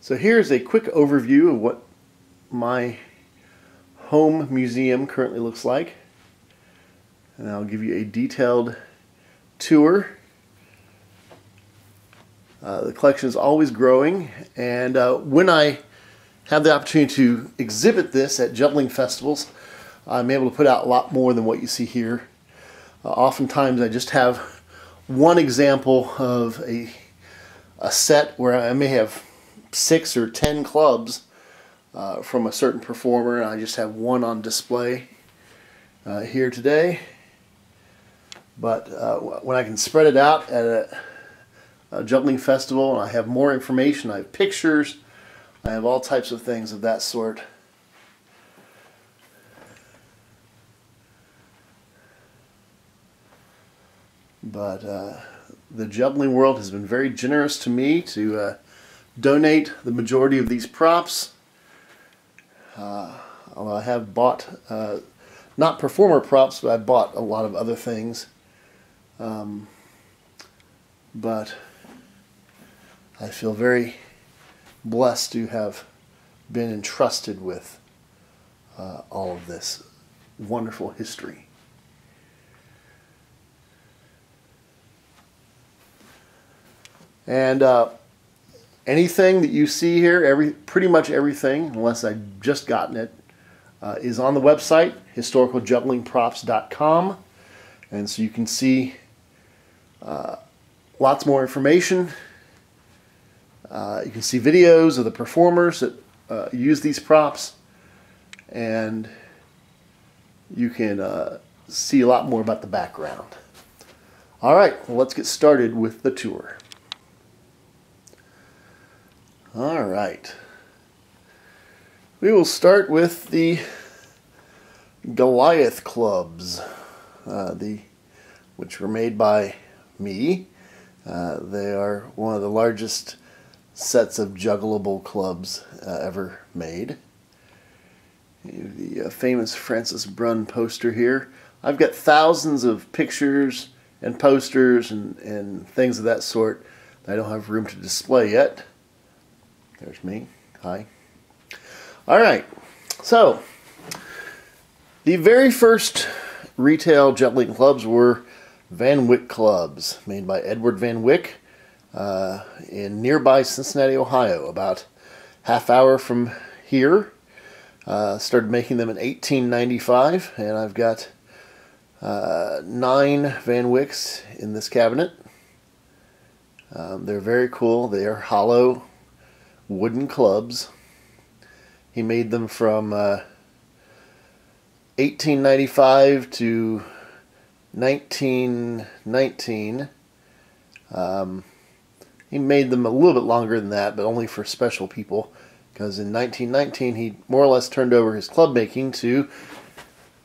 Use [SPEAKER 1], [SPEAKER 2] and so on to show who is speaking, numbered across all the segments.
[SPEAKER 1] So here's a quick overview of what my home museum currently looks like. And I'll give you a detailed tour. The collection is always growing, and when I have the opportunity to exhibit this at juggling festivals, I'm able to put out a lot more than what you see here. Oftentimes I just have one example of a set where I may have 6 or 10 clubs from a certain performer, and I just have one on display here today. But when I can spread it out at a juggling festival, and I have more information, I have pictures, I have all types of things of that sort. But the juggling world has been very generous to me to donate the majority of these props. Although I have bought, not performer props, but I bought a lot of other things. But I feel very blessed to have been entrusted with all of this wonderful history. And anything that you see here, pretty much everything, unless I've just gotten it, is on the website, historicaljugglingprops.com. And so you can see lots more information. You can see videos of the performers that use these props, and you can see a lot more about the background. Alright, well, let's get started with the tour. Alright, we will start with the Goliath clubs, which were made by me. They are one of the largest sets of juggleable clubs ever made. The famous Francis Brunn poster here. I've got thousands of pictures and posters and things of that sort that I don't have room to display yet. There's me. Hi. Alright, so the very first retail juggling clubs were Van Wyck clubs, made by Edward Van Wyck in nearby Cincinnati, Ohio, about half hour from here. Started making them in 1895, and I've got 9 Van Wicks in this cabinet. They're very cool. They are hollow wooden clubs. He made them from 1895 to 1919. He made them a little bit longer than that, but only for special people, because in 1919 he more or less turned over his club making to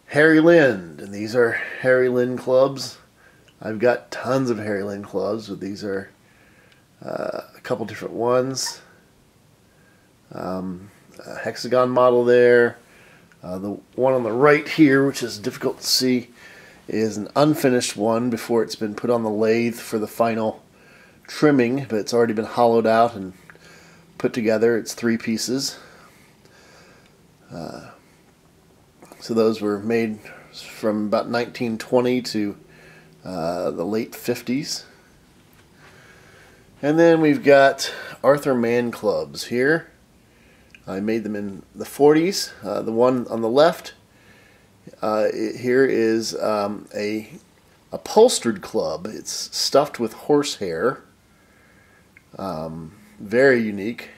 [SPEAKER 1] Harry Lind, and these are Harry Lind clubs. I've got tons of Harry Lind clubs, but these are a couple different ones. A hexagon model there. The one on the right here, which is difficult to see, is an unfinished one before it's been put on the lathe for the final trimming, but it's already been hollowed out and put together. It's 3 pieces. So those were made from about 1920 to the late 50s. And then we've got Arthur Mann clubs here. I made them in the 40s. The one on the left here is a upholstered club. It's stuffed with horsehair. Very unique.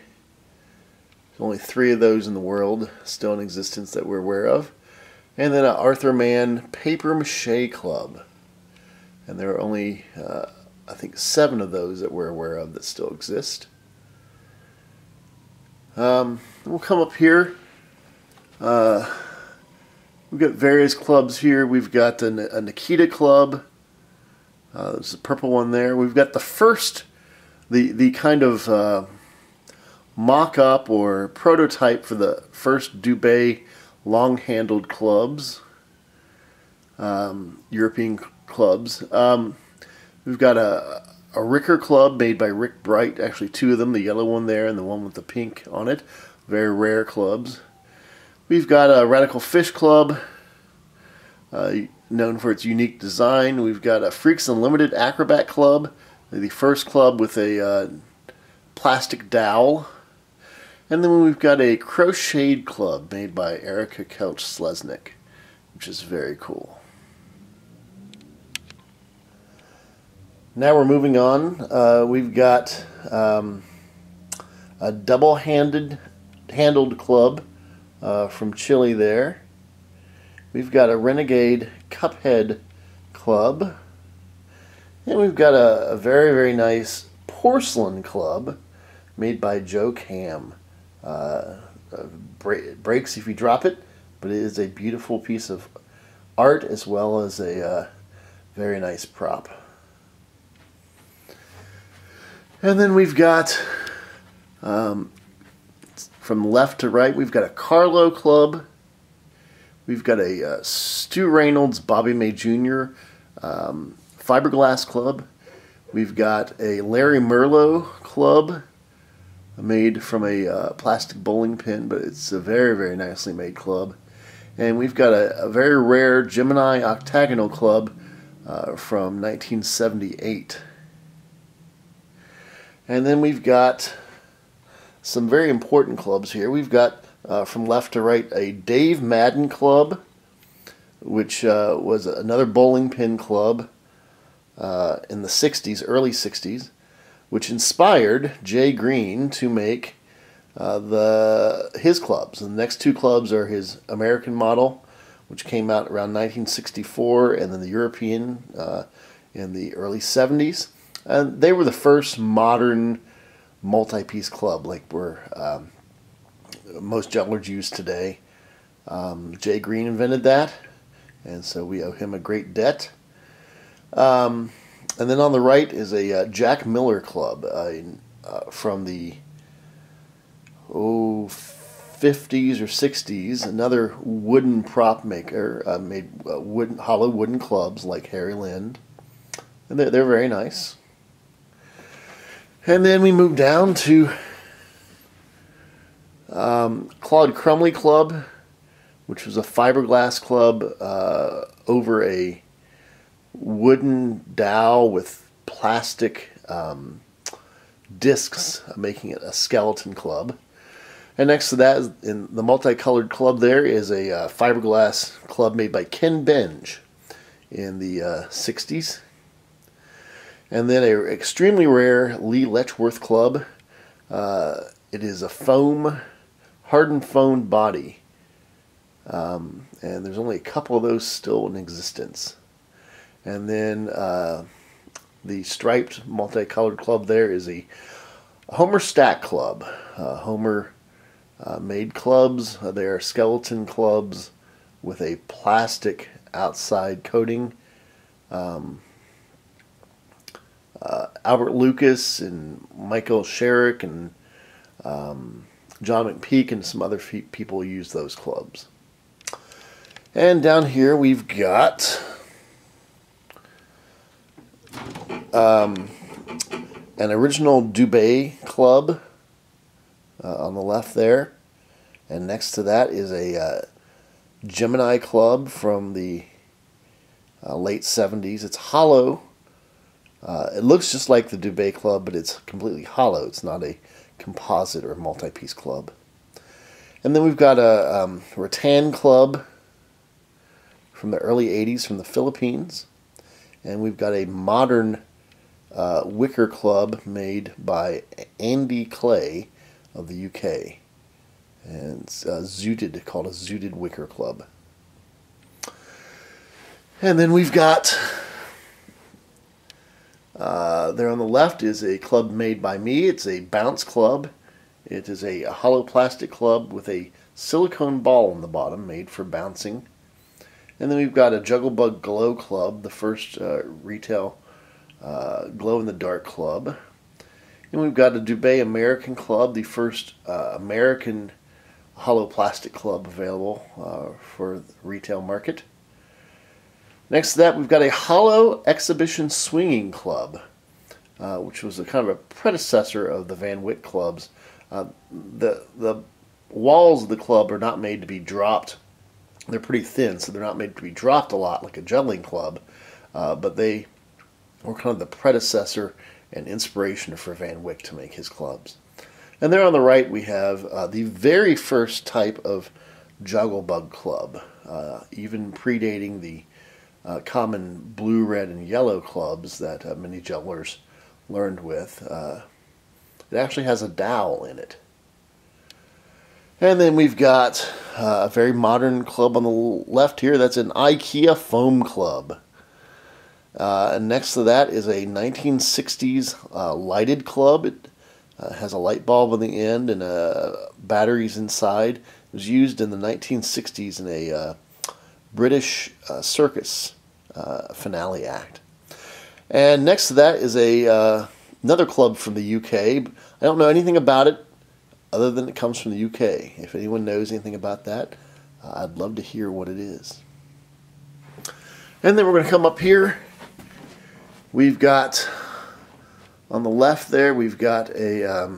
[SPEAKER 1] There's only 3 of those in the world still in existence that we're aware of. And then an Arthur Mann paper mache club. And there are only, I think, 7 of those that we're aware of that still exist. We'll come up here. We've got various clubs here. We've got a Nikita club. There's a purple one there. We've got the first, the kind of mock-up or prototype for the first Dubé long-handled clubs, European clubs. We've got a a Ricker club made by Rick Bright, actually two of them, the yellow one there and the one with the pink on it. Very rare clubs. We've got a Radical Fish Club, known for its unique design. We've got a Freaks Unlimited Acrobat Club, the first club with a plastic dowel. And then we've got a Crocheted Club made by Erica Kelch-Sleznick, which is very cool. Now we're moving on. We've got a double-handled club from Chile there. We've got a Renegade Cuphead Club. And we've got a very, very nice porcelain club made by Joe Cam. Breaks if you drop it, but it is a beautiful piece of art as well as a very nice prop. And then we've got, from left to right, we've got a Carlo Club. We've got a Stu Reynolds Bobby May Jr. Fiberglass Club. We've got a Larry Merlo Club made from a plastic bowling pin, but it's a very, very nicely made club. And we've got a very rare Gemini Octagonal Club from 1978. And then we've got some very important clubs here. We've got, from left to right, a Dave Madden Club, which was another bowling pin club in the 60s, early 60s, which inspired Jay Green to make his clubs. And the next two clubs are his American model, which came out around 1964, and then the European in the early 70s. And they were the first modern multi-piece club, like most jugglers use today. Jay Green invented that, and so we owe him a great debt. And then on the right is a Jack Miller Club from the 50s or 60s. Another wooden prop maker made hollow wooden clubs like Harry Lind, and they're very nice. And then we move down to Claude Crumley Club, which was a fiberglass club over a wooden dowel with plastic discs, making it a skeleton club. And next to that, in the multicolored club there, is a fiberglass club made by Ken Benge in the 60s. And then an extremely rare Lee Letchworth Club. It is a hardened foam body. And there's only a couple of those still in existence. And then the striped multicolored club there is a Homer Stack Club. Homer made clubs. They are skeleton clubs with a plastic outside coating. Albert Lucas and Michael Sherrick and John McPeak and some other people use those clubs. And down here we've got an original Dubé club on the left there, and next to that is a Gemini club from the late 70s. It's hollow. It looks just like the Dubé club, but it's completely hollow. It's not a composite or multi-piece club. And then we've got a rattan club from the early 80s from the Philippines. And we've got a modern wicker club made by Andy Clay of the UK. And it's called a zooted wicker club. And then we've got, there on the left is a club made by me. It's a bounce club. It is a hollow plastic club with a silicone ball on the bottom made for bouncing. And then we've got a Jugglebug Glow Club, the first retail glow-in-the-dark club. And we've got a Dubé American Club, the first American hollow plastic club available for the retail market. Next to that, we've got a hollow exhibition swinging club which was a kind of a predecessor of the Van Wyck clubs. The walls of the club are not made to be dropped. They're pretty thin, so they're not made to be dropped a lot like a juggling club, but they were kind of the predecessor and inspiration for Van Wyck to make his clubs. And there on the right we have the very first type of jugglebug club, even predating the common blue, red, and yellow clubs that many jugglers learned with. It actually has a dowel in it. And then we've got a very modern club on the left here. That's an IKEA foam club. And next to that is a 1960s lighted club. It has a light bulb on the end and batteries inside. It was used in the 1960s in a British circus finale act. And next to that is another club from the UK. I don't know anything about it other than it comes from the UK. If anyone knows anything about that, I'd love to hear what it is. And then we're going to come up here. We've got, on the left there, we've got a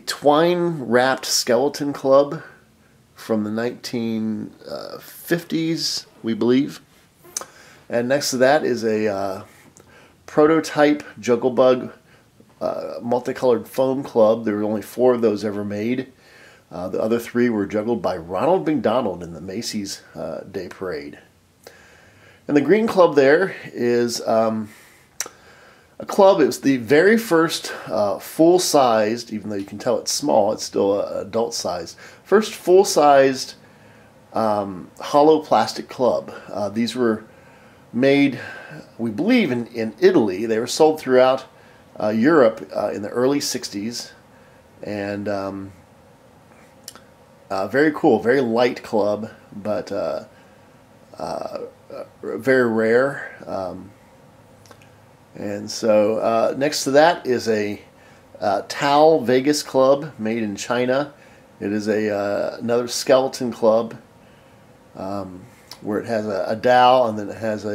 [SPEAKER 1] twine-wrapped skeleton club from the 1950s, we believe. And next to that is a prototype Jugglebug multicolored foam club. There were only 4 of those ever made. The other 3 were juggled by Ronald McDonald in the Macy's Day Parade. And the green club there is a club. It was the very first full-sized, even though you can tell it's small, it's still adult-sized, first full-sized hollow plastic club. These were made, we believe, in Italy. They were sold throughout Europe in the early 60s. And very cool, very light club, but very rare. And so next to that is a Tao Vegas club made in China. It is another skeleton club where it has a dowel, and then it has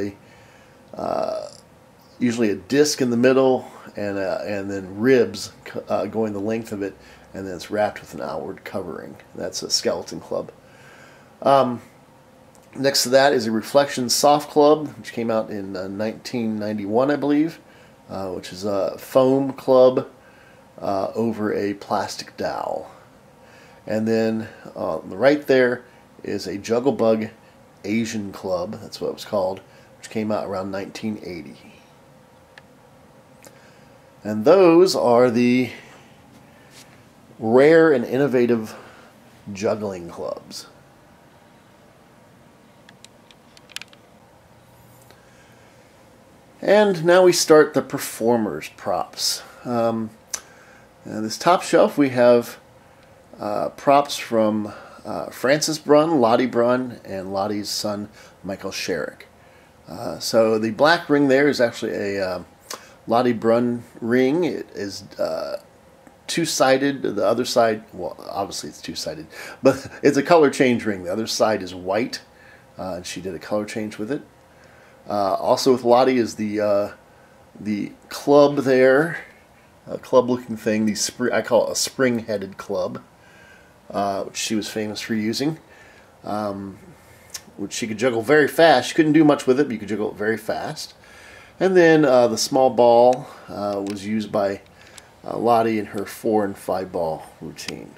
[SPEAKER 1] usually a disc in the middle, and then ribs going the length of it, and then it's wrapped with an outward covering. That's a skeleton club. Next to that is a Reflection Soft Club, which came out in 1991, I believe, which is a foam club over a plastic dowel. And then on the right there is a Jugglebug Asian Club, that's what it was called, which came out around 1980. And those are the rare and innovative juggling clubs. And now we start the performers' props. This top shelf we have props from Francis Brunn, Lottie Brunn, and Lottie's son Michael Sherrick. So the black ring there is actually a Lottie Brunn ring. It is two-sided. The other side, well, obviously it's two-sided, but it's a color change ring. The other side is white, and she did a color change with it. Also with Lottie is the club there, a club-looking thing. I call it a spring-headed club, which she was famous for using. Which she could juggle very fast. She couldn't do much with it, but you could juggle it very fast. And then the small ball was used by Lottie in her 4 and 5 ball routine.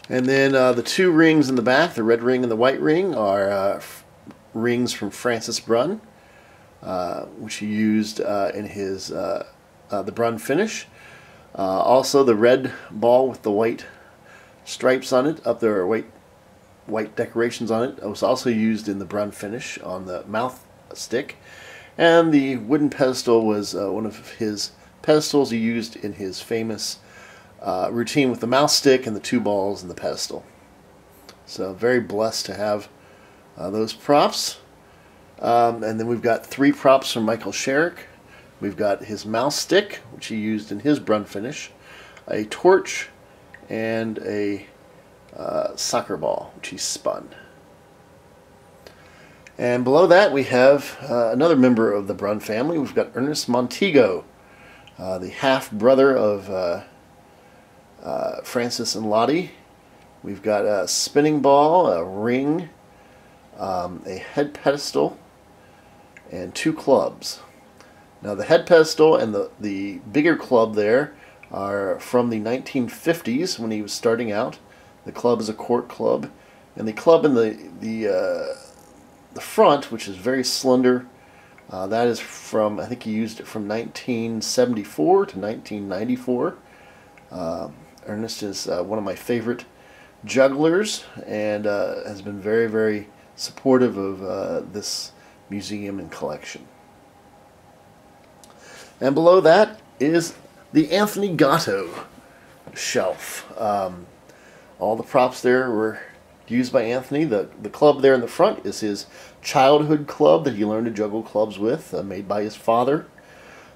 [SPEAKER 1] And then the 2 rings in the back, the red ring and the white ring, are rings from Francis Brunn, which he used in his the Brunn finish. Also, the red ball with the white stripes on it, up there, white decorations on it, was also used in the Brunn finish on the mouth stick. And the wooden pedestal was one of his pedestals he used in his famous routine with the mouth stick and the 2 balls and the pedestal. So very blessed to have those props. And then we've got 3 props from Michael Sherrick. We've got his mouse stick, which he used in his Brunn finish, a torch, and a soccer ball, which he spun. And below that we have another member of the Brun family. We've got Ernest Montego, the half-brother of Francis and Lottie. We've got a spinning ball, a ring, a head pedestal, and 2 clubs. Now the head pedestal and the bigger club there are from the 1950s when he was starting out. The club is a court club, and the club in the front, which is very slender, that is from, I think he used it from 1974 to 1994. Ernest is one of my favorite jugglers, and has been very, very supportive of this museum and collection. And below that is the Anthony Gatto shelf. All the props there were used by Anthony. The club there in the front is his childhood club that he learned to juggle clubs with, made by his father.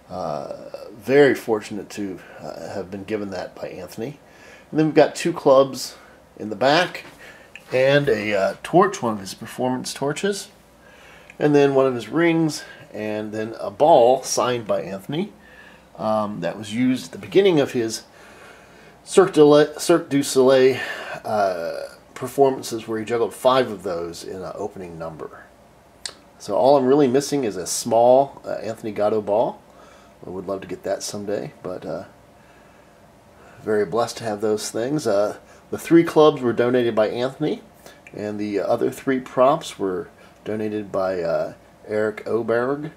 [SPEAKER 1] Very fortunate to have been given that by Anthony. And then we've got 2 clubs in the back, and a torch, one of his performance torches, and then one of his rings, and then a ball signed by Anthony that was used at the beginning of his Cirque du Soleil performances, where he juggled 5 of those in an opening number. So all I'm really missing is a small Anthony Gatto ball. I would love to get that someday, but very blessed to have those things. The 3 clubs were donated by Anthony, and the other 3 props were donated by Eric Oberg,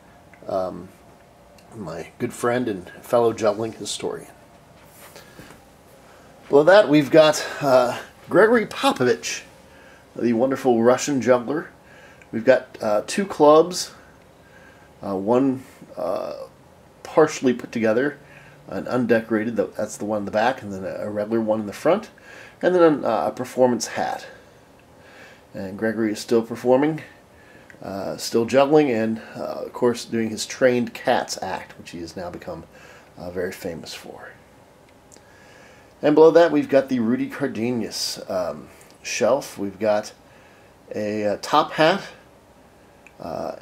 [SPEAKER 1] my good friend and fellow juggling historian. Below that we've got Gregory Popovich, the wonderful Russian juggler. We've got 2 clubs, one partially put together, an undecorated, that's the one in the back, and then a regular one in the front, and then a performance hat. And Gregory is still performing, still juggling, and of course doing his trained cats act, which he has now become very famous for. And below that we've got the Rudy Cardenas shelf. We've got a top hat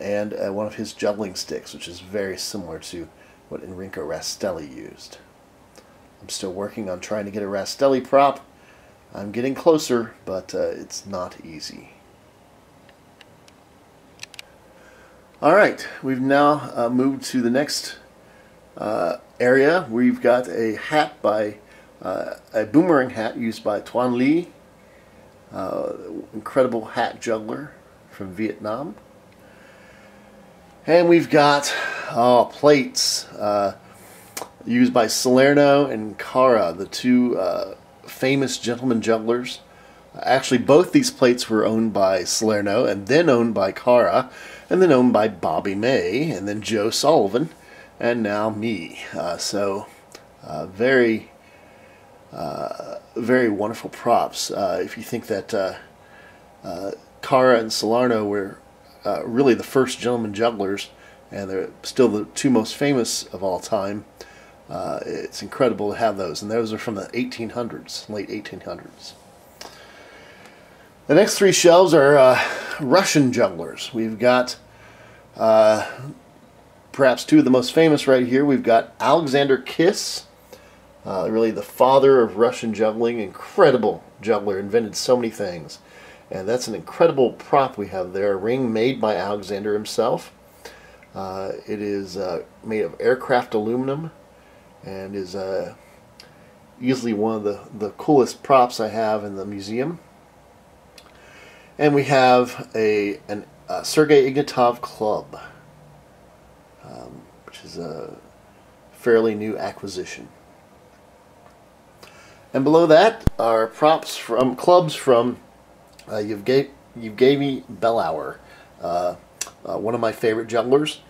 [SPEAKER 1] and one of his juggling sticks, which is very similar to what Enrico Rastelli used. I'm still working on trying to get a Rastelli prop. I'm getting closer, but it's not easy. Alright, we've now moved to the next area. We've got a hat by a boomerang hat used by Tuan Le, incredible hat juggler from Vietnam. And we've got plates used by Salerno and Cara, the 2 famous gentleman jugglers. Actually, both these plates were owned by Salerno, and then owned by Cara, and then owned by Bobby May, and then Joe Sullivan, and now me. Very very wonderful props. If you think that Cara and Salerno were really the first gentleman jugglers, and they're still the 2 most famous of all time, it's incredible to have those. And those are from the 1800s, late 1800s. The next 3 shelves are Russian jugglers. We've got perhaps 2 of the most famous right here. We've got Alexander Kiss, really the father of Russian juggling, incredible juggler, invented so many things. And that's an incredible prop we have there, a ring made by Alexander himself. It is made of aircraft aluminum, and is easily one of the coolest props I have in the museum. And we have a Sergei Ignatov club, which is a fairly new acquisition. And below that are clubs from Yevgeny Belauer, one of my favorite jugglers.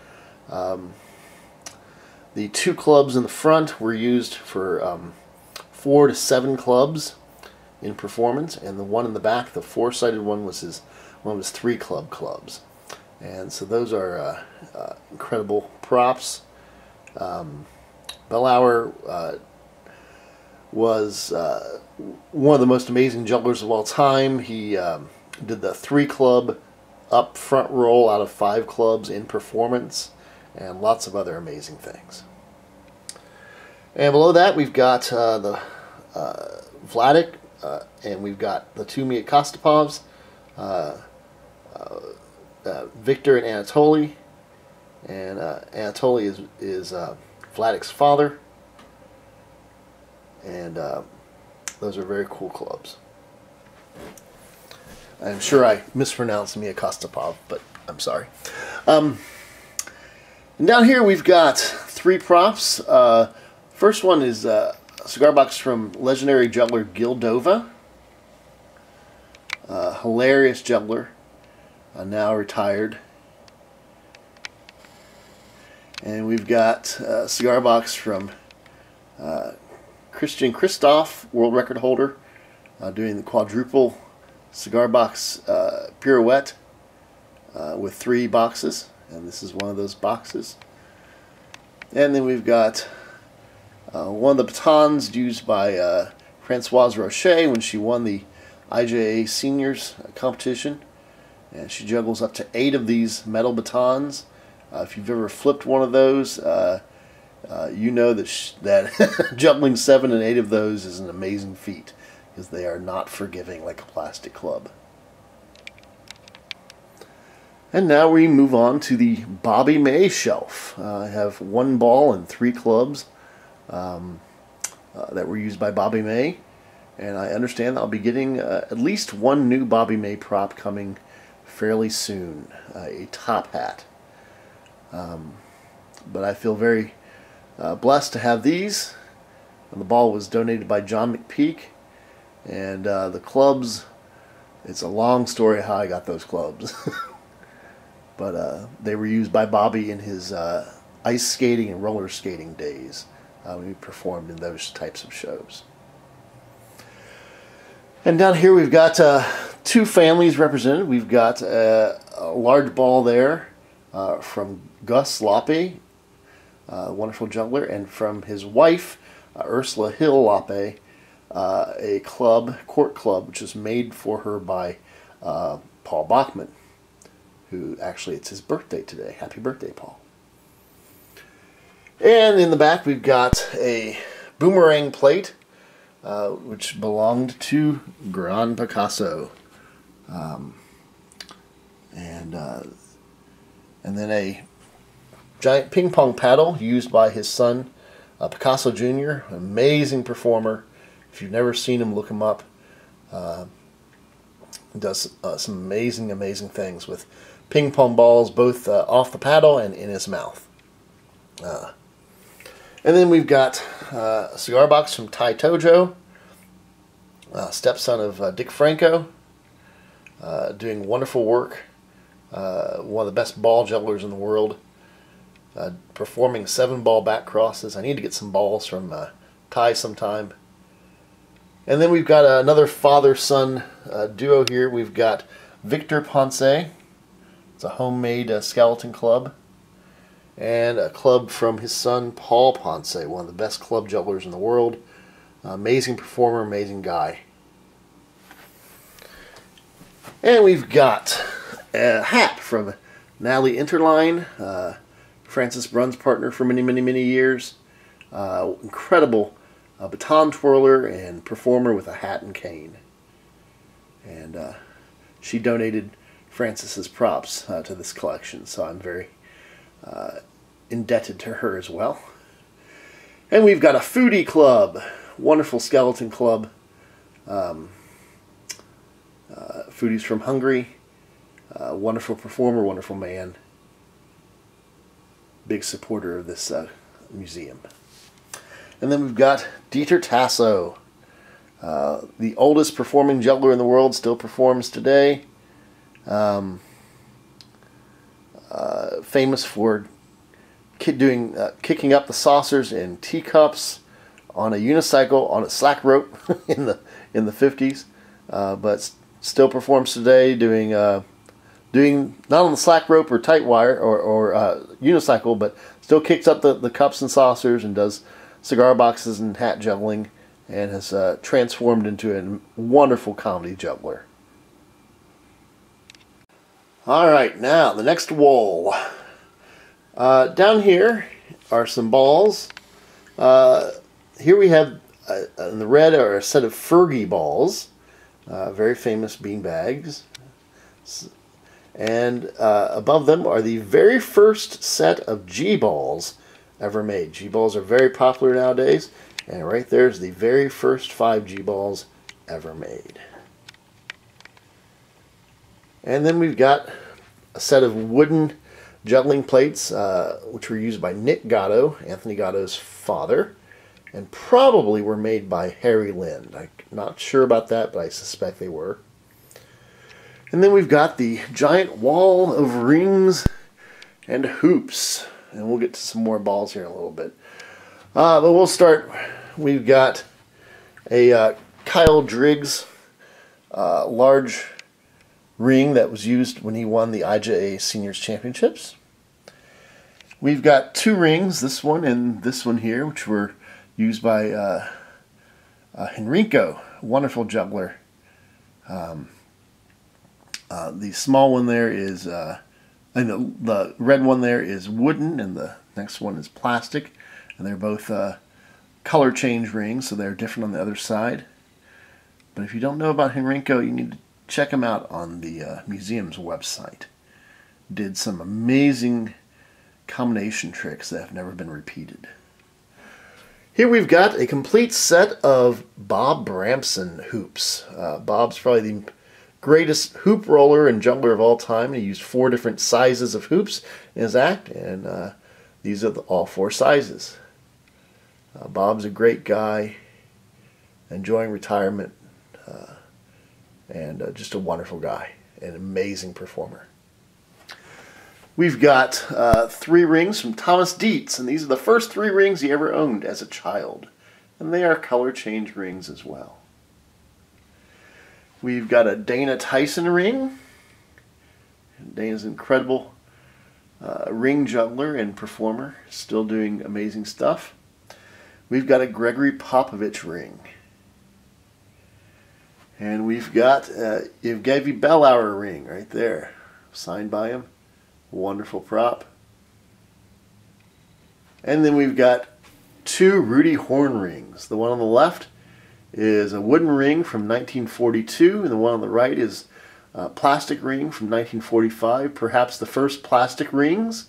[SPEAKER 1] The 2 clubs in the front were used for 4 to 7 clubs in performance, and the one in the back, the 4-sided one, was one of his 3 clubs. And so those are incredible props. Belauer was one of the most amazing jugglers of all time. He did the 3 club up front roll out of 5 clubs in performance, and lots of other amazing things. And below that we've got the Vladik, and we've got the 2 Miakostopovs, Victor and Anatoly. And Anatoly is Vladik's father, and those are very cool clubs. I'm sure I mispronounced Miakostopov, but I'm sorry. And down here we've got 3 props. First one is a cigar box from legendary juggler Gildova. Hilarious juggler, now retired. And we've got a cigar box from Christian Christoph, world record holder, doing the quadruple cigar box pirouette with 3 boxes, and this is one of those boxes. And then we've got one of the batons used by Françoise Rocher when she won the IJA Seniors competition, and she juggles up to 8 of these metal batons. If you've ever flipped one of those, you know that juggling 7 and 8 of those is an amazing feat, because they are not forgiving like a plastic club. And now we move on to the Bobby May shelf. I have 1 ball and 3 clubs that were used by Bobby May, and I understand I'll be getting at least 1 new Bobby May prop coming fairly soon, a top hat. But I feel very blessed to have these. And the ball was donated by John McPeak, and the clubs, it's a long story how I got those clubs. But they were used by Bobby in his ice skating and roller skating days when he performed in those types of shows. And down here we've got 2 families represented. We've got a large ball there from Gus Loppe, wonderful juggler, and from his wife, Ursula Hill Loppe, a court club, which was made for her by Paul Bachman, who actually, it's his birthday today. Happy birthday, Paul. And in the back we've got a boomerang plate, which belonged to Gran Picasso. And then a giant ping pong paddle used by his son, Picasso Jr., amazing performer. If you've never seen him, look him up. He does some amazing things with ping pong balls, both off the paddle and in his mouth. And then we've got a cigar box from Tai Tojo, stepson of Dick Franco, doing wonderful work. One of the best ball jugglers in the world, performing 7-ball back crosses. I need to get some balls from Tai sometime. And then we've got another father-son duo here. We've got Victor Ponce. It's a homemade skeleton club. And a club from his son, Paul Ponce, one of the best club jugglers in the world. Amazing performer, amazing guy. And we've got a hat from Natalie Interline, Francis Brunn's partner for many years. Incredible baton twirler and performer with a hat and cane. And she donated Francis's props to this collection, so I'm very indebted to her as well. And we've got a foodie club, wonderful skeleton club. Foodies from Hungary. Wonderful performer, wonderful man. Big supporter of this museum. And then we've got Dieter Tasso, the oldest performing juggler in the world, still performs today. Famous for kicking up the saucers in teacups on a unicycle on a slack rope in the 50s, but still performs today doing not on the slack rope or tight wire or unicycle, but still kicks up the cups and saucers and does cigar boxes and hat juggling, and has transformed into a wonderful comedy juggler. Alright, now the next wall. Down here are some balls. Here we have, in the red, are a set of Fergie balls. Very famous bean bags. And above them are the very first set of G-balls ever made. G-balls are very popular nowadays. And right there is the very first 5 G-balls ever made. And then we've got a set of wooden juggling plates, which were used by Nick Gatto, Anthony Gatto's father, and probably were made by Harry Lind. I'm not sure about that, but I suspect they were. And then we've got the giant wall of rings and hoops. And we'll get to some more balls here in a little bit. But we'll start. We've got a Kyle Driggs large ring that was used when he won the IJA Seniors Championships. We've got 2 rings, this one and this one here, which were used by Henrico, a wonderful juggler. The small one there is, and the red one there is wooden, and the next one is plastic, and they're both color change rings, so they're different on the other side. But if you don't know about Henrico, you need to check him out on the museum's website. Did some amazing combination tricks that have never been repeated. Here we've got a complete set of Bob Bramson hoops. Bob's probably the greatest hoop roller and juggler of all time. He used 4 different sizes of hoops in his act, and these are all 4 sizes. Bob's a great guy, enjoying retirement, and just a wonderful guy, an amazing performer. We've got 3 rings from Thomas Dietz, and these are the first 3 rings he ever owned as a child. And they are color change rings as well. We've got a Dana Tyson ring. Dana's an incredible ring juggler and performer, still doing amazing stuff. We've got a Gregory Popovich ring. And we've got Evgeny Belauer ring right there, signed by him. Wonderful prop. And then we've got 2 Rudy Horn rings. The one on the left is a wooden ring from 1942, and the one on the right is a plastic ring from 1945, perhaps the first plastic rings.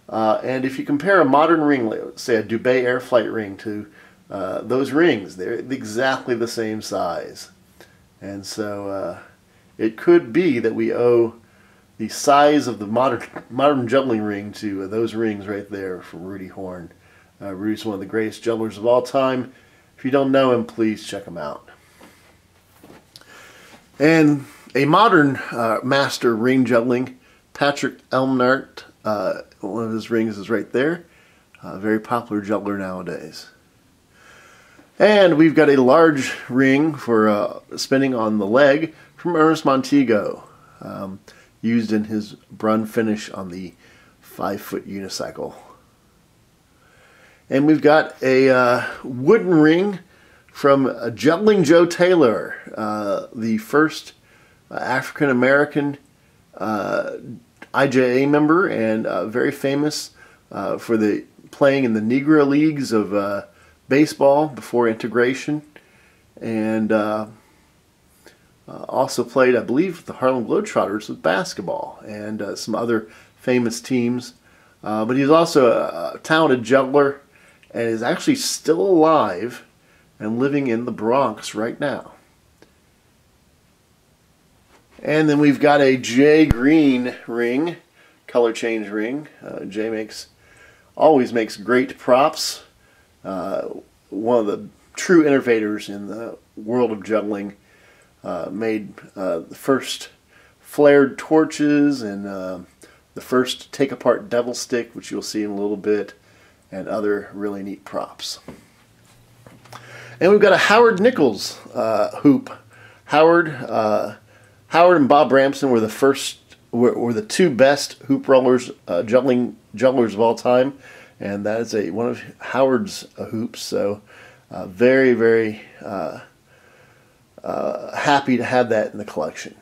[SPEAKER 1] And if you compare a modern ring, say a Dubai Air Flight ring, to those rings, they're exactly the same size. And so it could be that we owe the size of the modern juggling ring to those rings right there from Rudy Horn. Rudy's one of the greatest jugglers of all time. If you don't know him, please check him out. And a modern master ring juggling, Patrick Elmnart, one of his rings is right there. A very popular juggler nowadays. And we've got a large ring for spinning on the leg from Ernest Montego, used in his Brun finish on the 5-foot unicycle. And we've got a wooden ring from Juggling Joe Taylor, the first African-American IJA member, and very famous for playing in the Negro Leagues of baseball before integration, and also played, I believe, the Harlem Globetrotters with basketball and some other famous teams. But he's also a talented juggler and is actually still alive and living in the Bronx right now. And then we've got a Jay Green ring, color change ring. Jay always makes great props. One of the true innovators in the world of juggling. Made the first flared torches and the first take-apart devil stick, which you'll see in a little bit, and other really neat props. And we've got a Howard Nichols hoop. Howard and Bob Bramson were the 2 best hoop rollers, jugglers of all time, and that is one of Howard's hoops. So very, very happy to have that in the collection.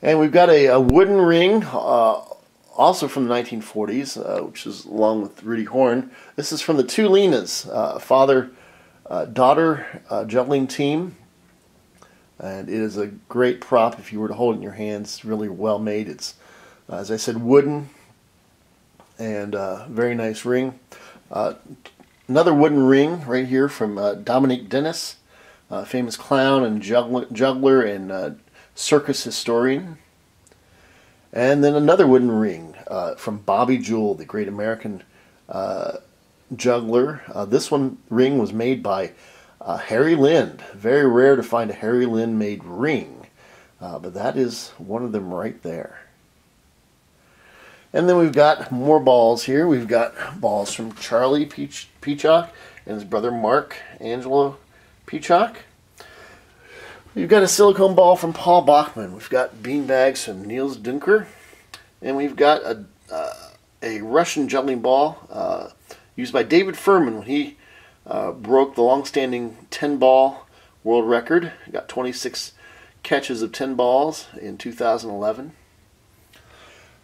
[SPEAKER 1] And we've got a wooden ring, also from the 1940s, which is along with Rudy Horn. This is from the two Lenas, father-daughter juggling team. And it is a great prop if you were to hold it in your hands. It's really well made. It's, as I said, wooden and very nice ring. Another wooden ring right here from Dominique Dennis, famous clown and juggler and circus historian. And then another wooden ring from Bobby Jewell, the great American juggler. This ring was made by Harry Lind. Very rare to find a Harry Lind made ring, but that is one of them right there. And then we've got more balls here. We've got balls from Charlie Peacock and his brother Mark Angelo Peacock. We've got a silicone ball from Paul Bachman. We've got beanbags from Niels Dunker. And we've got a Russian juggling ball used by David Furman when he broke the long-standing 10-ball world record. He got 26 catches of 10 balls in 2011.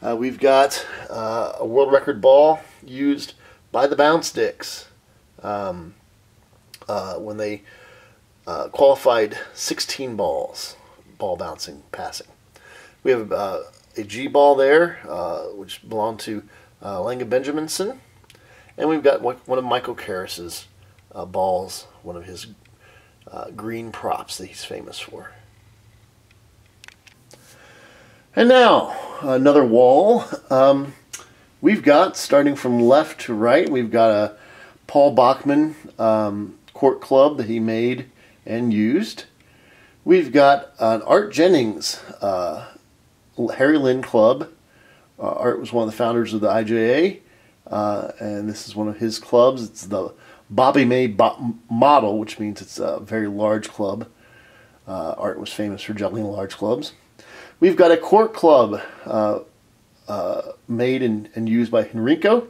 [SPEAKER 1] We've got a world record ball used by the Bounce Dicks when they qualified 16 balls, ball bouncing, passing. We have a G ball there, which belonged to Langa Benjaminson. And we've got one of Michael Karas's balls, one of his green props that he's famous for. And now, another wall. We've got, starting from left to right, we've got a Paul Bachman court club that he made and used. We've got an Art Jennings Harry Lind club. Art was one of the founders of the IJA, and this is one of his clubs. It's the Bobby May model, which means it's a very large club. Art was famous for juggling large clubs. We've got a court club made and used by Henrico.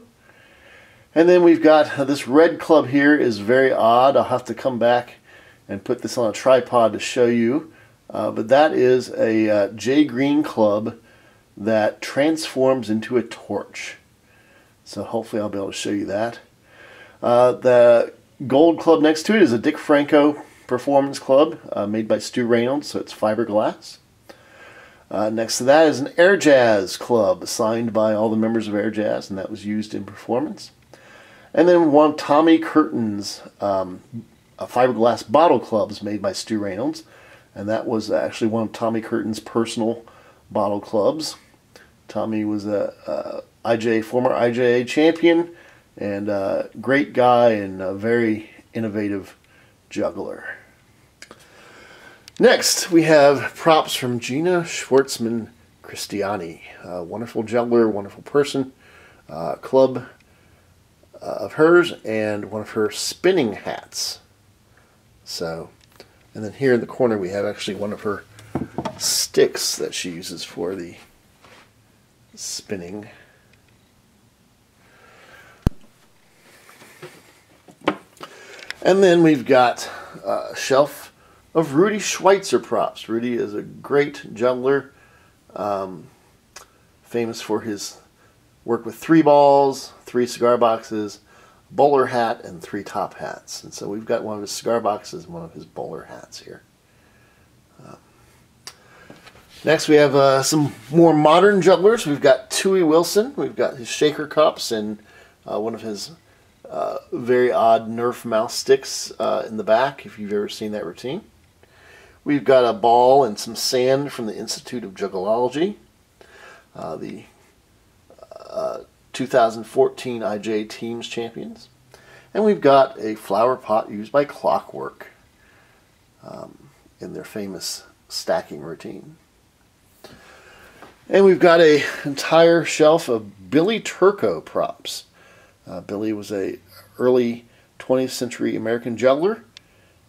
[SPEAKER 1] And then we've got this red club here is very odd. I'll have to come back and put this on a tripod to show you. But that is a Jay Green club that transforms into a torch. So hopefully I'll be able to show you that. The gold club next to it is a Dick Franco Performance Club made by Stu Reynolds, so it's fiberglass. Next to that is an Air Jazz club signed by all the members of Air Jazz, and that was used in performance. And then one of Tommy Curtin's fiberglass bottle clubs made by Stu Reynolds, and that was actually one of Tommy Curtin's personal bottle clubs. Tommy was a former IJA champion and a great guy and a very innovative juggler. Next, we have props from Gina Schwartzman Christiani, a wonderful juggler, wonderful person, club of hers, and one of her spinning hats. So, and then here in the corner we have actually one of her sticks that she uses for the spinning. And then we've got a shelf of Rudy Schweitzer props. Rudy is a great juggler, famous for his work with 3 balls, 3 cigar boxes, bowler hat, and 3 top hats. And so we've got one of his cigar boxes and one of his bowler hats here. Next we have some more modern jugglers. We've got Tui Wilson. We've got his shaker cups and one of his very odd Nerf mouse sticks in the back, if you've ever seen that routine. We've got a ball and some sand from the Institute of Juggleology, the 2014 IJ Teams Champions. And we've got a flower pot used by Clockwork in their famous stacking routine. And we've got an entire shelf of Billy Turco props. Billy was a early 20th century American juggler.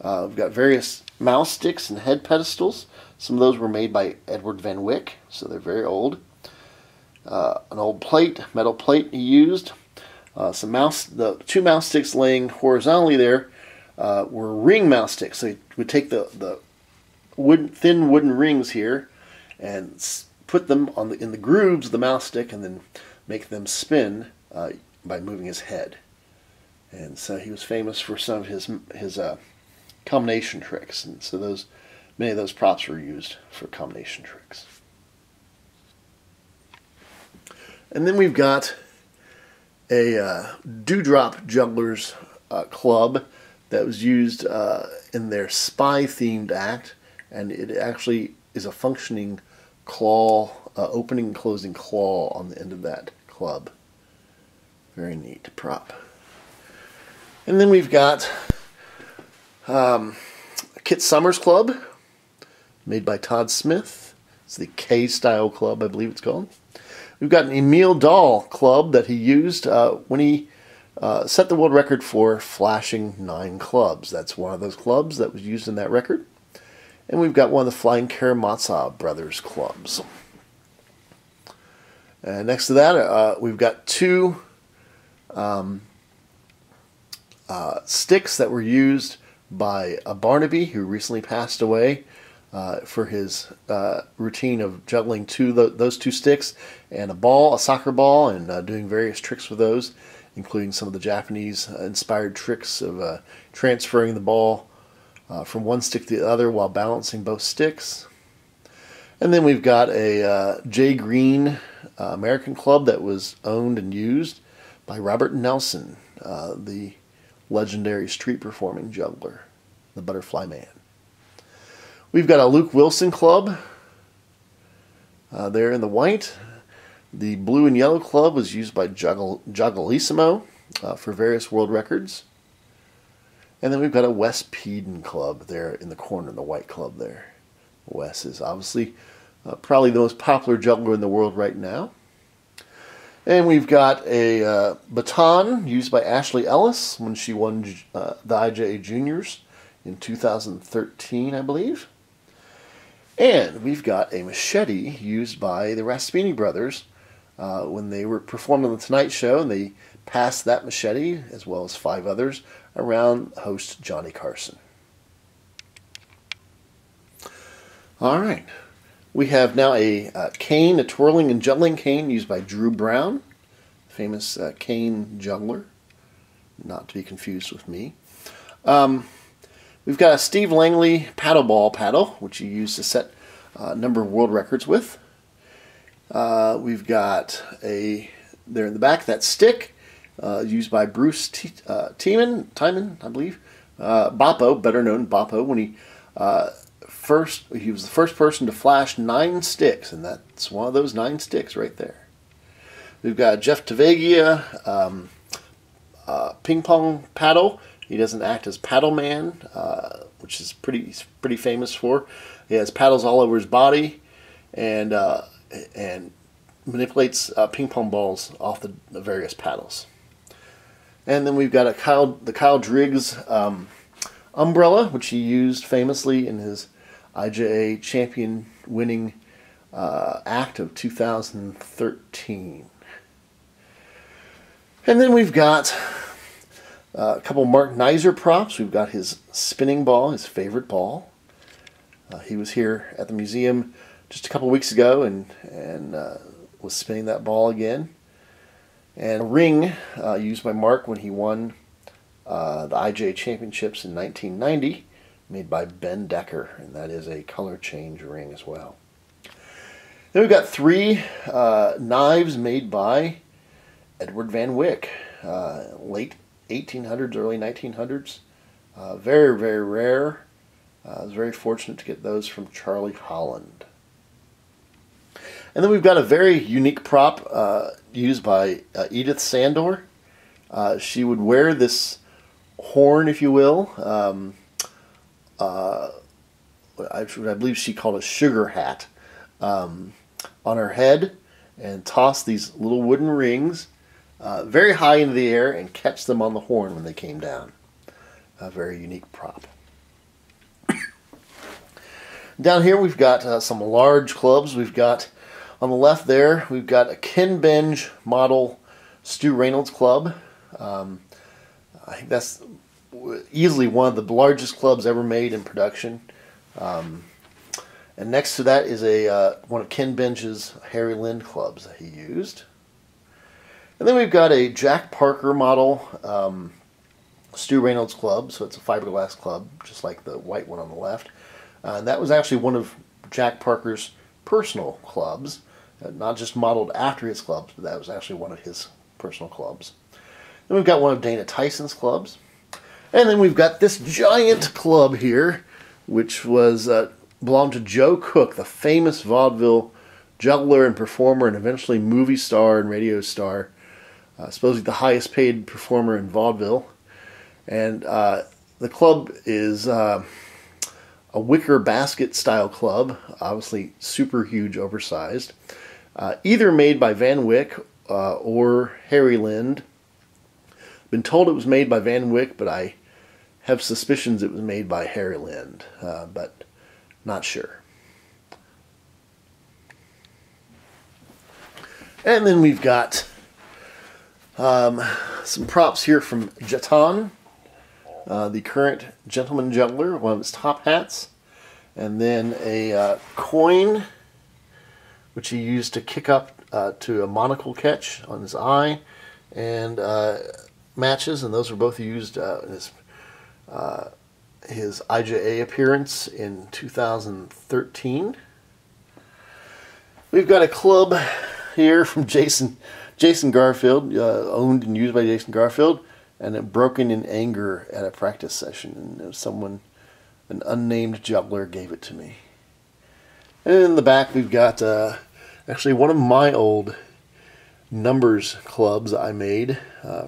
[SPEAKER 1] We've got various mouse sticks and head pedestals. Some of those were made by Edward Van Wyck, so they're very old. An old plate, metal plate he used. The 2 mouse sticks laying horizontally there were ring mouse sticks. So he would take the thin wooden rings here and put them in the grooves of the mouse stick and then make them spin by moving his head. And so he was famous for some of his combination tricks, and so many of those props were used for combination tricks. And then we've got a Dewdrop Jugglers club that was used in their spy-themed act, and it actually is a functioning claw, opening and closing claw on the end of that club. Very neat prop. And then we've got Kit Summers Club, made by Todd Smith. It's the K-style club, I believe it's called. We've got an Emil Dahl club that he used when he set the world record for flashing 9 clubs. That's one of those clubs that was used in that record. And we've got one of the Flying Karamazov Brothers clubs. And next to that, we've got 2 sticks that were used by Barnaby, who recently passed away, for his routine of juggling those 2 sticks and a soccer ball, and doing various tricks with those, including some of the Japanese-inspired tricks of transferring the ball from one stick to the other while balancing both sticks. And then we've got a Jay Green American club that was owned and used by Robert Nelson, the legendary street performing juggler, the Butterfly Man. We've got a Luke Wilson club there in the white. The blue and yellow club was used by Jugglissimo for various world records. And then we've got a Wes Peden club there in the corner, the white club there. Wes is obviously probably the most popular juggler in the world right now. And we've got a baton used by Ashley Ellis when she won the IJA Juniors in 2013, I believe. And we've got a machete used by the Raspini brothers when they were performed on The Tonight Show, and they passed that machete, as well as 5 others, around host Johnny Carson. All right. We have now a cane, a twirling and juggling cane used by Drew Brown, famous cane juggler, not to be confused with me. We've got a Steve Langley paddleball paddle, which he used to set a number of world records with. We've got there in the back, that stick used by Bruce Timon, I believe. Boppo, better known Boppo, when he was the first person to flash 9 sticks, and that's one of those 9 sticks right there. We've got Jeff Tavagia ping pong paddle. He doesn't act as Paddle Man, which is pretty famous for. He has paddles all over his body, and manipulates ping pong balls off the various paddles. And then we've got the Kyle Driggs umbrella, which he used famously in his IJA champion winning act of 2013. And then we've got a couple Mark Neiser props. We've got his spinning ball, his favorite ball. He was here at the museum just a couple weeks ago and was spinning that ball again. And a ring used by Mark when he won the IJA Championships in 1990, made by Ben Decker, and that is a color change ring as well. Then we've got 3 knives made by Edward Van Wyck, late 1800s, early 1900s. Very, very rare. I was very fortunate to get those from Charlie Holland. And then we've got a very unique prop used by Edith Sandor. She would wear this horn, if you will. I believe she called it a sugar hat on her head, and toss these little wooden rings very high into the air and catch them on the horn when they came down. A very unique prop. Down here we've got some large clubs. We've got, on the left there, we've got a Ken Benge model Stu Reynolds club. I think that's easily one of the largest clubs ever made in production. And next to that is a one of Ken Bench's Harry Lind clubs that he used. And then we've got a Jack Parker model Stu Reynolds club. So it's a fiberglass club, just like the white one on the left. And that was actually one of Jack Parker's personal clubs. Not just modeled after his clubs, but that was actually one of his personal clubs. Then we've got one of Dana Tyson's clubs. And then we've got this giant club here, which was belonged to Joe Cook, the famous vaudeville juggler and performer and eventually movie star and radio star. Supposedly the highest paid performer in vaudeville. And the club is a wicker basket style club, obviously super huge, oversized. Either made by Van Wyck or Harry Lind. Been told it was made by Van Wyck, but I have suspicions it was made by Harry Lind, but not sure. And then we've got some props here from Jatan, the current gentleman juggler, one of his top hats, and then a coin which he used to kick up to a monocle catch on his eye, and matches, and those were both used in his IJA appearance in 2013. We've got a club here from Jason Garfield, owned and used by Jason Garfield, and it broken in anger at a practice session, and it was someone, an unnamed juggler, gave it to me. And in the back we've got actually one of my old numbers clubs I made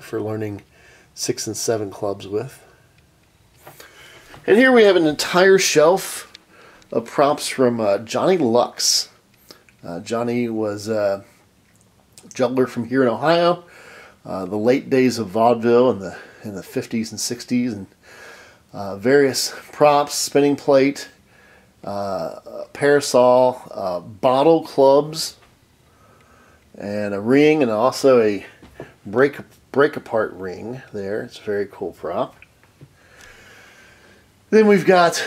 [SPEAKER 1] for learning 6 and 7 clubs with. And here we have an entire shelf of props from Johnny Lux. Johnny was a juggler from here in Ohio, the late days of vaudeville in the 50s and 60s, and various props, spinning plate, parasol, bottle clubs, and a ring, and also a break apart ring there. It's a very cool prop. Then we've got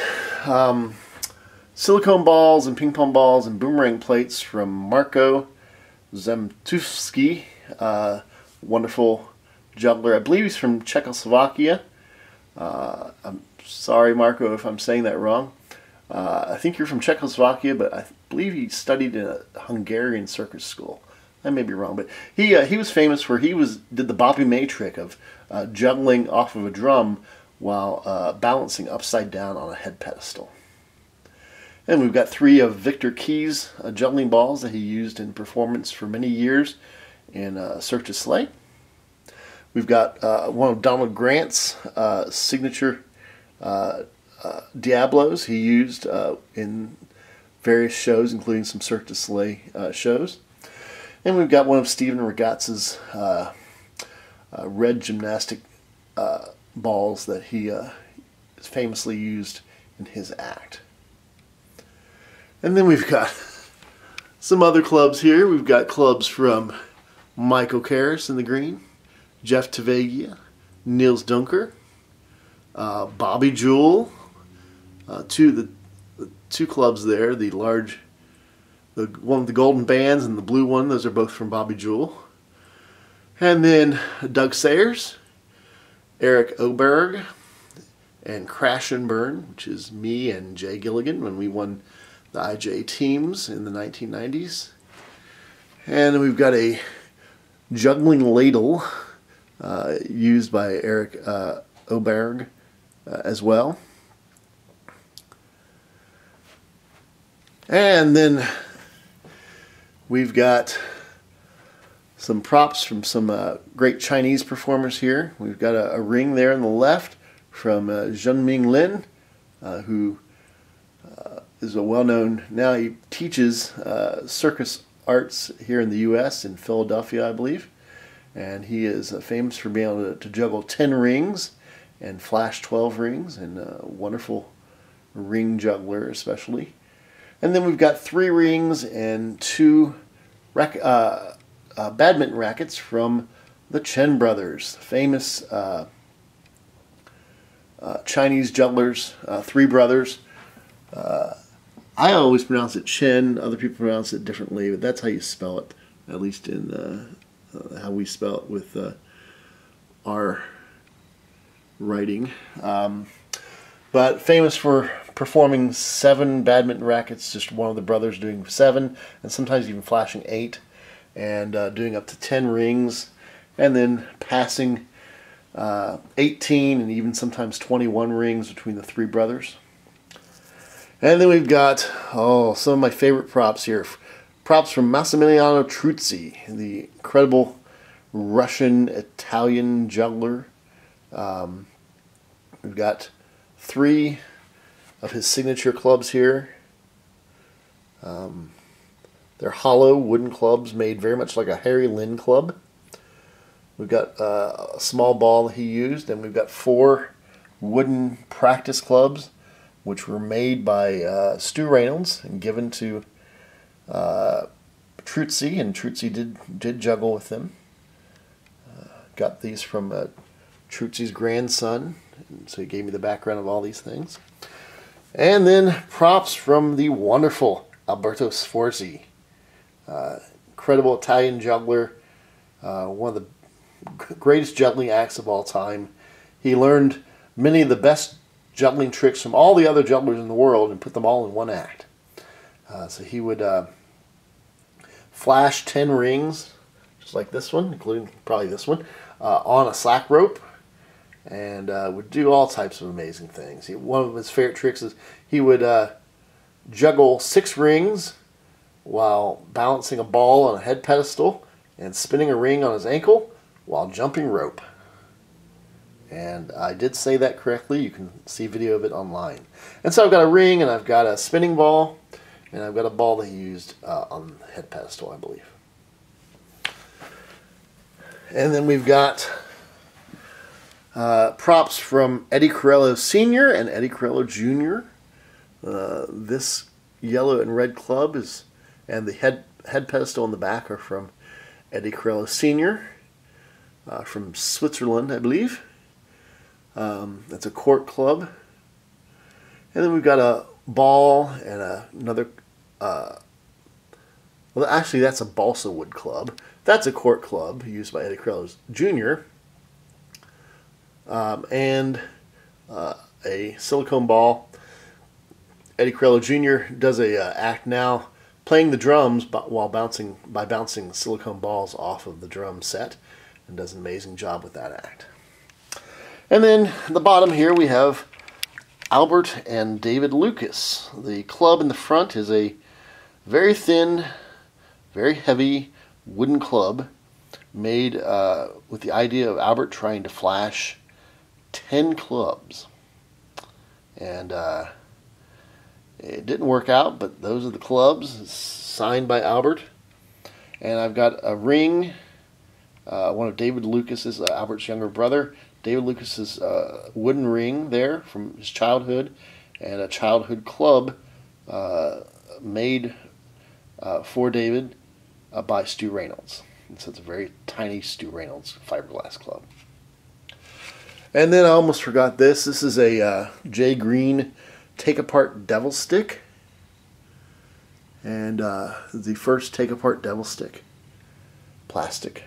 [SPEAKER 1] silicone balls and ping pong balls and boomerang plates from Marko Zemtuvsky, wonderful juggler. I believe he's from Czechoslovakia. I'm sorry, Marco, if I'm saying that wrong. I think you're from Czechoslovakia, but I believe he studied in a Hungarian circus school. I may be wrong, but he was famous for did the Bobby May trick of juggling off of a drum while balancing upside down on a head pedestal. And we've got 3 of Victor Key's juggling balls that he used in performance for many years in Cirque du Soleil. We've got one of Donald Grant's signature Diablos he used in various shows, including some Cirque du Soleil shows. And we've got one of Stephen Ragazz's red gymnastic balls that he famously used in his act. And then we've got some other clubs here. We've got clubs from Michael Karras in the green, Jeff Tvegia, Niels Dunker, Bobby Jewell, the two clubs there, the one with the golden bands and the blue one, those are both from Bobby Jewell. And then Doug Sayers, Eric Oberg, and Crash and Burn, which is me and Jay Gilligan when we won the IJ teams in the 1990s. And then we've got a juggling ladle used by Eric Oberg as well. And then we've got some props from some great Chinese performers here. We've got a ring there on the left from Zhenming Lin, who is a well-known, now he teaches circus arts here in the U.S. in Philadelphia, I believe. And he is famous for being able to juggle 10 rings and flash 12 rings, and a wonderful ring juggler especially. And then we've got 3 rings and 2 badminton rackets from the Chen brothers, famous Chinese jugglers, 3 brothers. I always pronounce it chin. Other people pronounce it differently, but that's how you spell it, at least in how we spell it with our writing. But famous for performing 7 badminton rackets, just one of the brothers doing 7, and sometimes even flashing 8, and doing up to 10 rings, and then passing 18 and even sometimes 21 rings between the 3 brothers. And then we've got, some of my favorite props here. Props from Massimiliano Truzzi, the incredible Russian-Italian juggler. We've got 3 of his signature clubs here. They're hollow wooden clubs made very much like a Harry Lin club. We've got a small ball that he used, and we've got 4 wooden practice clubs, which were made by Stu Reynolds and given to Truzzi, and Truzzi did juggle with them. Got these from Truzzi's grandson, and so he gave me the background of all these things. And then props from the wonderful Alberto Sforzi, incredible Italian juggler, one of the greatest juggling acts of all time. He learned many of the best juggling tricks from all the other jugglers in the world and put them all in one act. So he would flash 10 rings, just like this one, including probably this one, on a slack rope, and would do all types of amazing things. One of his favorite tricks is he would juggle 6 rings while balancing a ball on a head pedestal and spinning a ring on his ankle while jumping rope. And I did say that correctly. You can see video of it online. And so I've got a ring, and I've got a spinning ball, and I've got a ball that he used on the head pedestal, I believe. And then we've got props from Eddie Corello Sr. and Eddie Corello Jr. This yellow and red club and the head pedestal on the back are from Eddie Corello Sr. From Switzerland, I believe. That's a court club. And then we've got a ball and another, well, actually that's a balsa wood club. That's a court club used by Eddie Corello Jr. And a silicone ball. Eddie Corello Jr. does a act now playing the drums while bouncing silicone balls off of the drum set, and does an amazing job with that act. And then at the bottom here we have Albert and David Lucas. The club in the front is a very thin, very heavy wooden club made with the idea of Albert trying to flash 10 clubs. And it didn't work out, but those are the clubs. It's signed by Albert. And I've got a ring, one of David Lucas's, Albert's younger brother, David Lucas's wooden ring there from his childhood, and a childhood club made for David by Stu Reynolds. And so it's a very tiny Stu Reynolds fiberglass club. And then I almost forgot this. This is a Jay Green take-apart devil stick. And the first take-apart devil stick. Plastic.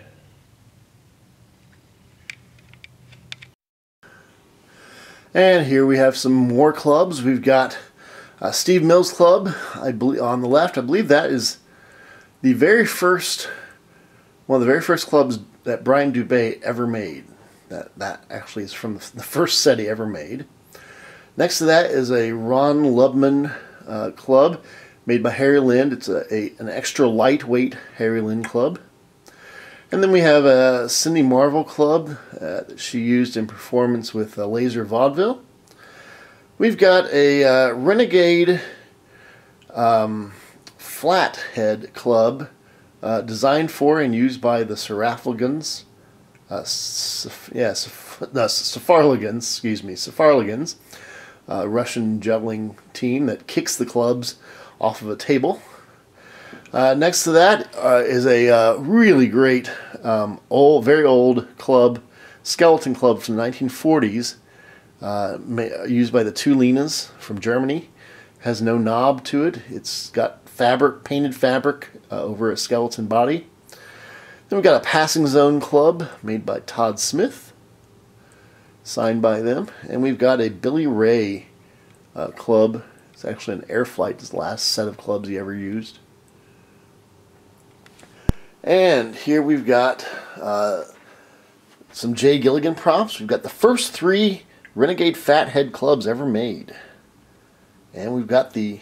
[SPEAKER 1] And here we have some more clubs. We've got Steve Mills Club, I believe, on the left. I believe that is the very first, one of the very first clubs that Brian Dubé ever made. That actually is from the first set he ever made. Next to that is a Ron Lubman club made by Harry Lin. It's an extra lightweight Harry Lin club. And then we have a Cindy Marvel club that she used in performance with Laser Vaudeville. We've got a Renegade flathead club designed for and used by the Sepharligans, Russian juggling team that kicks the clubs off of a table. Next to that is a really great, very old club, skeleton club from the 1940s, used by the Tulinas from Germany. has no knob to it. It's got fabric, painted fabric over a skeleton body. Then we've got a Passing Zone club made by Todd Smith, signed by them. And we've got a Billy Ray club. It's actually an Airflight. It's the last set of clubs he ever used. And here we've got some Jay Gilligan props. We've got the first 3 Renegade Fathead clubs ever made. And we've got the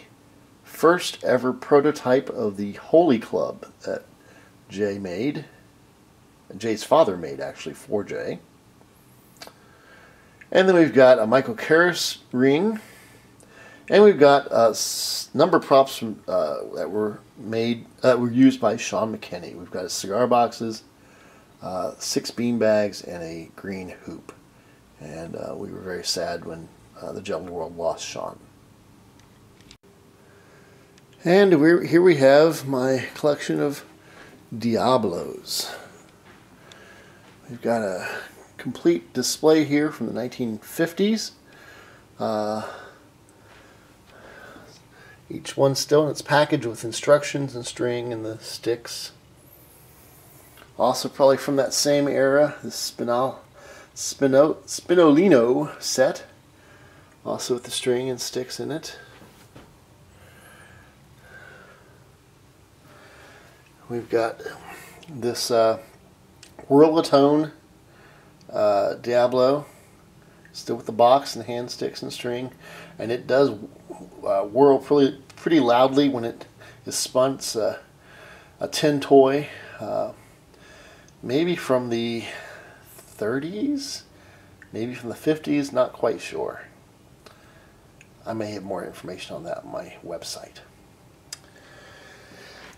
[SPEAKER 1] first ever prototype of the Holy Club that Jay made. Jay's father made, actually, for Jay. And then we've got a Michael Karras ring. And we've got a number of props from, that were used by Sean McKinney. We've got cigar boxes, 6 bean bags, and a green hoop. And we were very sad when the juggling world lost Sean. And here we have my collection of Diablos. We've got a complete display here from the 1950s. Each one still in its package with instructions and string and the sticks. Also probably from that same era, the Spinolino set. Also with the string and sticks in it. We've got this Whirlatone Diablo, still with the box and hand sticks and string, and it does whirl pretty loudly when it is spun. It's a tin toy, maybe from the 30s, maybe from the 50s, not quite sure. I may have more information on that on my website.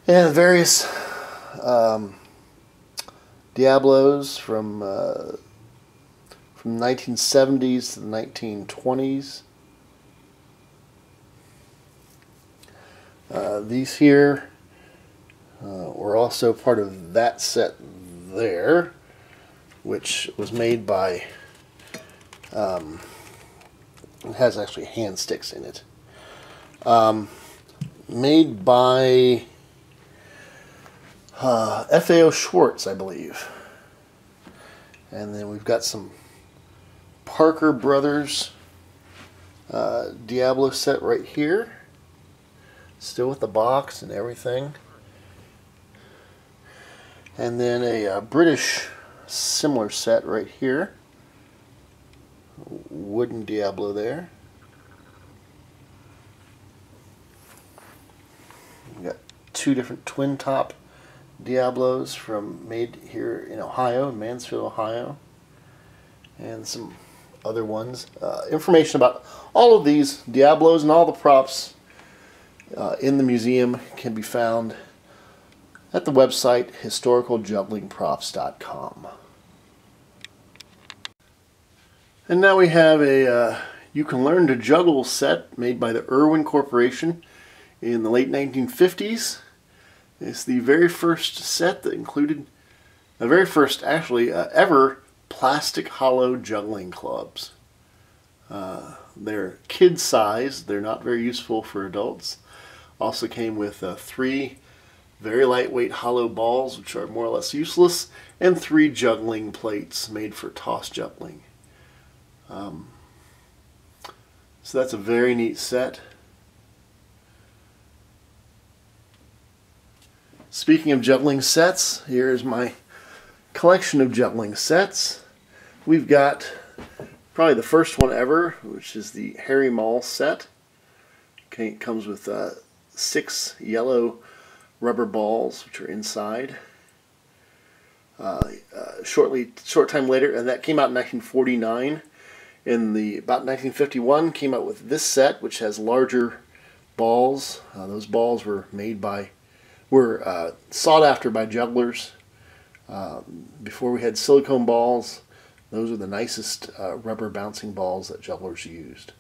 [SPEAKER 1] And various Diablos from the 1970s to the 1920s. These here were also part of that set there, which was made by, it has actually hand sticks in it, made by FAO Schwartz, I believe. And then we've got some Parker Brothers Diablo set right here. Still with the box and everything. And then a British similar set right here. Wooden Diablo there. We've got 2 different twin top Diablos made here in Ohio, Mansfield, Ohio, and some other ones. Information about all of these Diablos and all the props in the museum can be found at the website historicaljugglingprops.com. And now we have a You Can Learn to Juggle set made by the Irwin Corporation in the late 1950s. It's the very first set that included, the very first actually ever plastic hollow juggling clubs. They're kid size, they're not very useful for adults. Also came with 3 very lightweight hollow balls, which are more or less useless, and 3 juggling plates made for toss juggling. So that's a very neat set. Speaking of juggling sets, here's my collection of juggling sets. We've got probably the first one ever, which is the Harry Mall set. Okay, it comes with 6 yellow rubber balls, which are inside. Short time later, and that came out in 1949. About 1951, came out with this set, which has larger balls. Those balls were sought after by jugglers. Before we had silicone balls, those are the nicest rubber bouncing balls that jugglers used.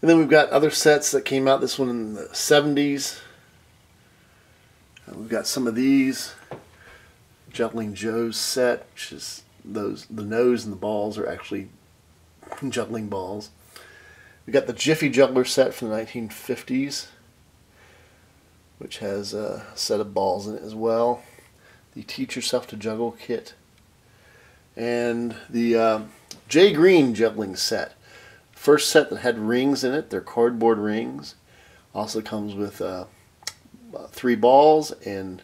[SPEAKER 1] And then we've got other sets that came out, this one in the 70s. We've got some of these. Juggling Joe's set, which is the nose and the balls are actually juggling balls. We got the Jiffy Juggler set from the 1950s, which has a set of balls in it as well. The Teach Yourself to Juggle kit. And the Jay Green juggling set. First set that had rings in it. They're cardboard rings. Also comes with 3 balls and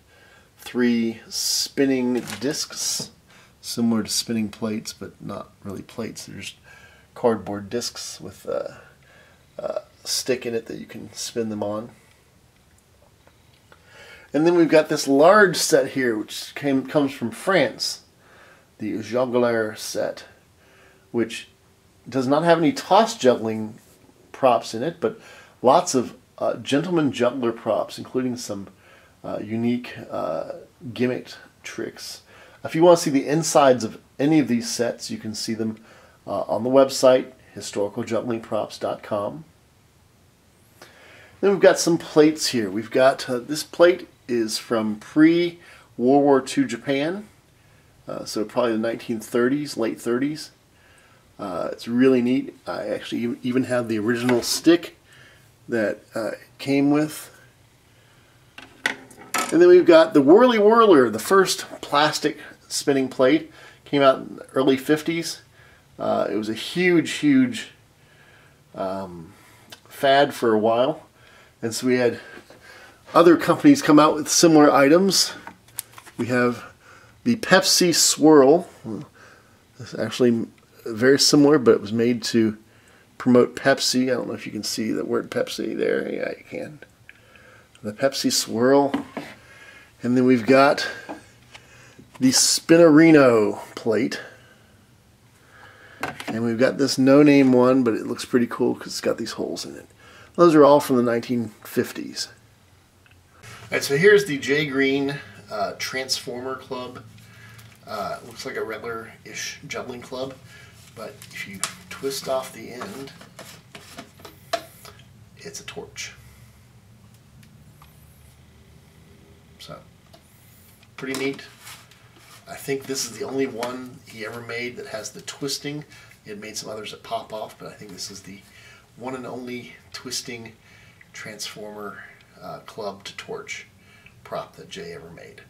[SPEAKER 1] 3 spinning discs, similar to spinning plates, but not really plates. They're just cardboard discs with a stick in it that you can spin them on. And then we've got this large set here, which comes from France, the Juggler set, which does not have any toss juggling props in it, but lots of gentleman juggler props, including some unique gimmicked tricks. If you want to see the insides of any of these sets, you can see them on the website, historicaljugglingprops.com. Then we've got some plates here. We've got this plate is from pre-World War II Japan, so probably the 1930s, late 30s. It's really neat. I actually even have the original stick that it came with. And then we've got the Whirly Whirler, the first plastic spinning plate. Came out in the early 50s. It was a huge fad for a while. And so we had other companies come out with similar items. We have the Pepsi Swirl. It's actually very similar, but it was made to promote Pepsi. I don't know if you can see the word Pepsi there. Yeah, you can. The Pepsi Swirl. And then we've got the Spinnerino plate. And we've got this no-name one, but it looks pretty cool because it's got these holes in it. Those are all from the 1950s. Alright, so here's the Jay Green Transformer Club. It looks like a regular-ish juggling club, but if you twist off the end, it's a torch. So, pretty neat. I think this is the only one he ever made that has the twisting. He had made some others that pop off, but I think this is the one and only twisting transformer club to torch prop that Jay ever made.